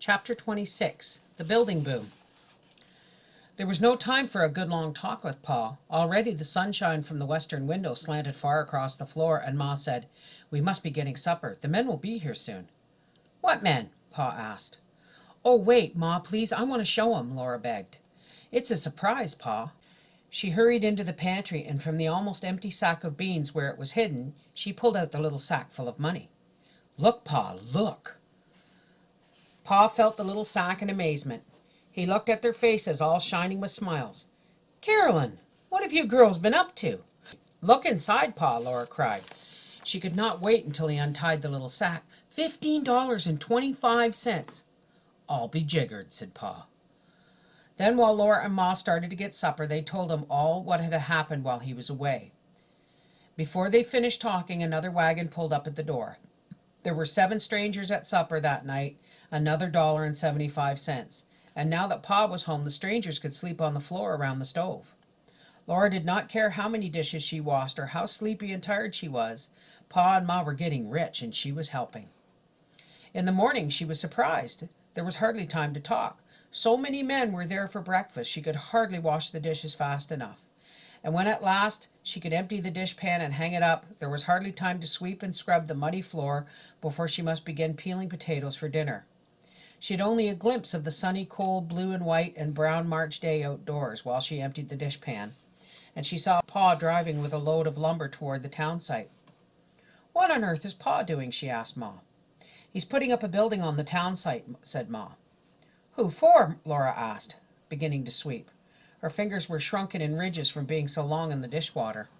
Chapter 26. The Building Boom. There was no time for a good long talk with Pa. Already the sunshine from the western window slanted far across the floor, and Ma said, "We must be getting supper. The men will be here soon." "What men?" Pa asked. "Oh, wait, Ma, please. I want to show 'em," Laura begged. "It's a surprise, Pa." She hurried into the pantry, and from the almost empty sack of beans where it was hidden, she pulled out the little sack full of money. "Look, Pa, look." Pa felt the little sack in amazement. He looked at their faces, all shining with smiles. "Carolyn, what have you girls been up to?" "Look inside, Pa," Laura cried. She could not wait until he untied the little sack. $15.25. "I'll be jiggered," said Pa. Then while Laura and Ma started to get supper, they told him all what had happened while he was away. Before they finished talking, another wagon pulled up at the door. There were 7 strangers at supper that night, another $1.75. And now that Pa was home, the strangers could sleep on the floor around the stove. Laura did not care how many dishes she washed or how sleepy and tired she was. Pa and Ma were getting rich, and she was helping. In the morning she was surprised. There was hardly time to talk. So many men were there for breakfast she could hardly wash the dishes fast enough. And when at last she could empty the dishpan and hang it up, there was hardly time to sweep and scrub the muddy floor before she must begin peeling potatoes for dinner. She had only a glimpse of the sunny, cold blue and white and brown March day outdoors while she emptied the dishpan, and she saw Pa driving with a load of lumber toward the town site. "What on earth is Pa doing?" she asked Ma. "He's putting up a building on the town site," said Ma. "Who for?" Laura asked, beginning to sweep. Her fingers were shrunken in ridges from being so long in the dishwater.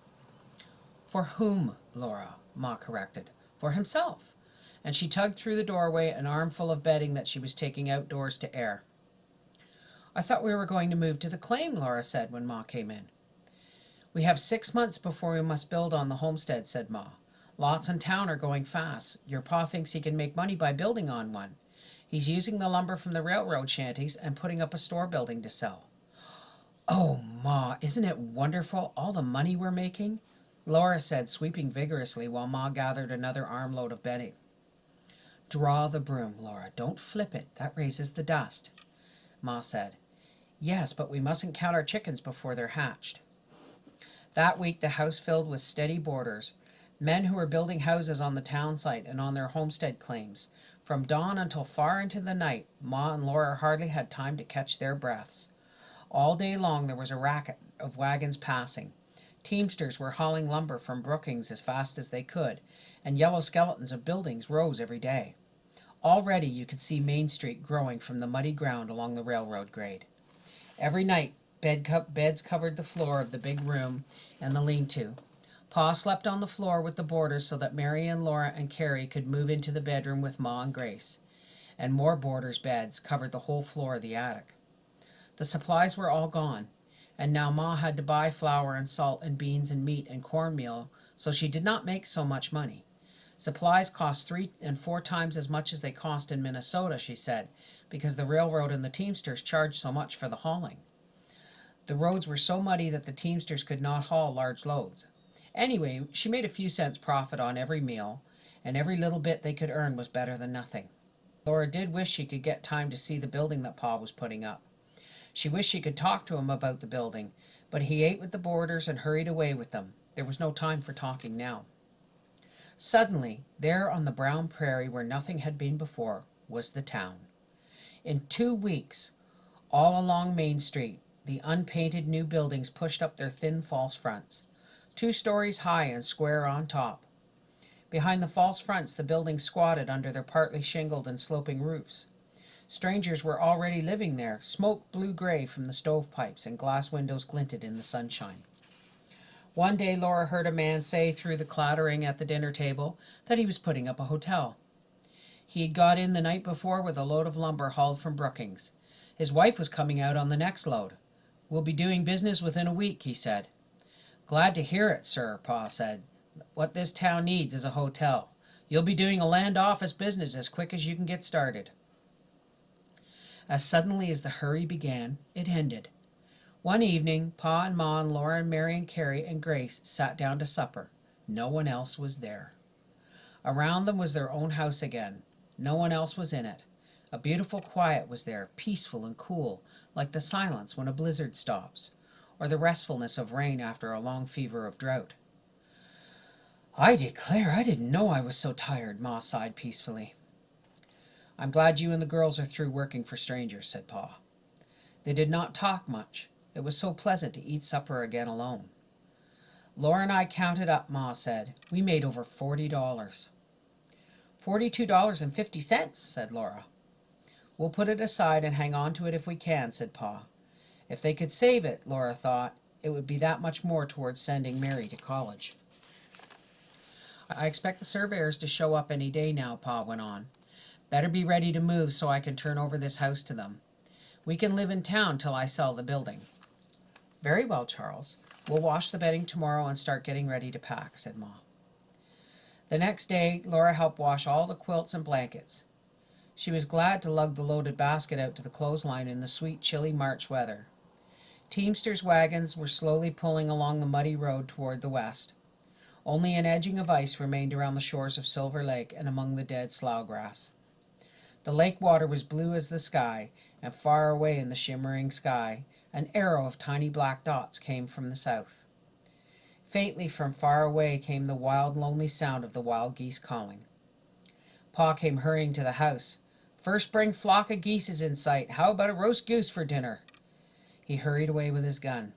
"For whom, Laura?" Ma corrected. "For himself." And she tugged through the doorway an armful of bedding that she was taking outdoors to air. "I thought we were going to move to the claim," Laura said when Ma came in. "We have 6 months before we must build on the homestead," said Ma. "Lots in town are going fast. Your Pa thinks he can make money by building on one. He's using the lumber from the railroad shanties and putting up a store building to sell." "Oh, Ma, isn't it wonderful, all the money we're making?" Laura said, sweeping vigorously while Ma gathered another armload of bedding. "Draw the broom, Laura. Don't flip it. That raises the dust," Ma said. "Yes, but we mustn't count our chickens before they're hatched." That week the house filled with steady boarders, men who were building houses on the town site and on their homestead claims. From dawn until far into the night, Ma and Laura hardly had time to catch their breaths. All day long there was a racket of wagons passing. Teamsters were hauling lumber from Brookings as fast as they could, and yellow skeletons of buildings rose every day. Already you could see Main Street growing from the muddy ground along the railroad grade. Every night beds covered the floor of the big room and the lean-to. Pa slept on the floor with the boarders so that Mary and Laura and Carrie could move into the bedroom with Ma and Grace. And more boarders' beds covered the whole floor of the attic. The supplies were all gone, and now Ma had to buy flour and salt and beans and meat and cornmeal, so she did not make so much money. Supplies cost 3 and 4 times as much as they cost in Minnesota, she said, because the railroad and the teamsters charged so much for the hauling. The roads were so muddy that the teamsters could not haul large loads. Anyway, she made a few cents profit on every meal, and every little bit they could earn was better than nothing. Laura did wish she could get time to see the building that Pa was putting up. She wished she could talk to him about the building, but he ate with the boarders and hurried away with them. There was no time for talking now. Suddenly, there on the brown prairie where nothing had been before, was the town. In 2 weeks, all along Main Street, the unpainted new buildings pushed up their thin false fronts, 2 stories high and square on top. Behind the false fronts the buildings squatted under their partly shingled and sloping roofs. Strangers were already living there. Smoke blew gray from the stovepipes, and glass windows glinted in the sunshine. One day Laura heard a man say through the clattering at the dinner table that he was putting up a hotel. He had got in the night before with a load of lumber hauled from Brookings. His wife was coming out on the next load. "We'll be doing business within a week," he said. "Glad to hear it, sir," Pa said. "What this town needs is a hotel. You'll be doing a land office business as quick as you can get started." As suddenly as the hurry began, it ended. One evening, Pa and Ma and Laura and Mary and Carrie and Grace sat down to supper. No one else was there. Around them was their own house again. No one else was in it. A beautiful quiet was there, peaceful and cool, like the silence when a blizzard stops, or the restfulness of rain after a long fever of drought. "I declare, I didn't know I was so tired," Ma sighed peacefully. "I'm glad you and the girls are through working for strangers," said Pa. They did not talk much. It was so pleasant to eat supper again alone. "Laura and I counted up," Ma said. "We made over $40. $42.50, said Laura. "We'll put it aside and hang on to it if we can," said Pa. If they could save it, Laura thought, it would be that much more towards sending Mary to college. "I expect the surveyors to show up any day now," Pa went on. "Better be ready to move so I can turn over this house to them. We can live in town till I sell the building." "Very well, Charles. We'll wash the bedding tomorrow and start getting ready to pack," said Ma. The next day Laura helped wash all the quilts and blankets. She was glad to lug the loaded basket out to the clothesline in the sweet, chilly March weather. Teamsters' wagons were slowly pulling along the muddy road toward the west. Only an edging of ice remained around the shores of Silver Lake and among the dead slough grass. The lake water was blue as the sky, and far away in the shimmering sky, an arrow of tiny black dots came from the south. Faintly from far away came the wild, lonely sound of the wild geese calling. Pa came hurrying to the house. "First spring flock of geese is in sight. How about a roast goose for dinner?" He hurried away with his gun.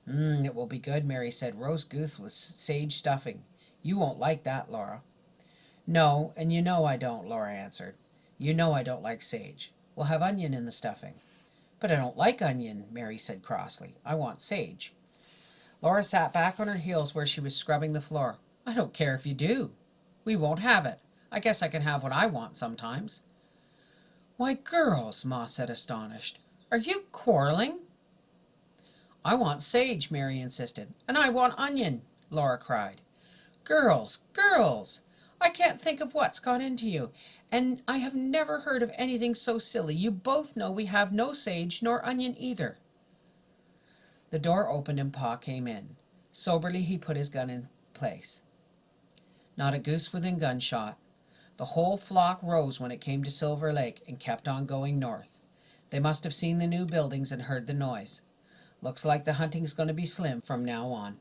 It will be good," Mary said. "Roast goose with sage stuffing. You won't like that, Laura." "No, and you know I don't," Laura answered. "You know I don't like sage. We'll have onion in the stuffing." "But I don't like onion," Mary said crossly. "I want sage." Laura sat back on her heels where she was scrubbing the floor. "I don't care if you do. We won't have it. I guess I can have what I want sometimes." "Why, girls," Ma said, astonished. "Are you quarreling?" "I want sage," Mary insisted. "And I want onion," Laura cried. "Girls, girls! I can't think of what's got into you. And I have never heard of anything so silly. You both know we have no sage nor onion either." The door opened and Pa came in. Soberly he put his gun in place. Not a goose within gunshot. The whole flock rose when it came to Silver Lake and kept on going north. They must have seen the new buildings and heard the noise. Looks like the hunting's going to be slim from now on.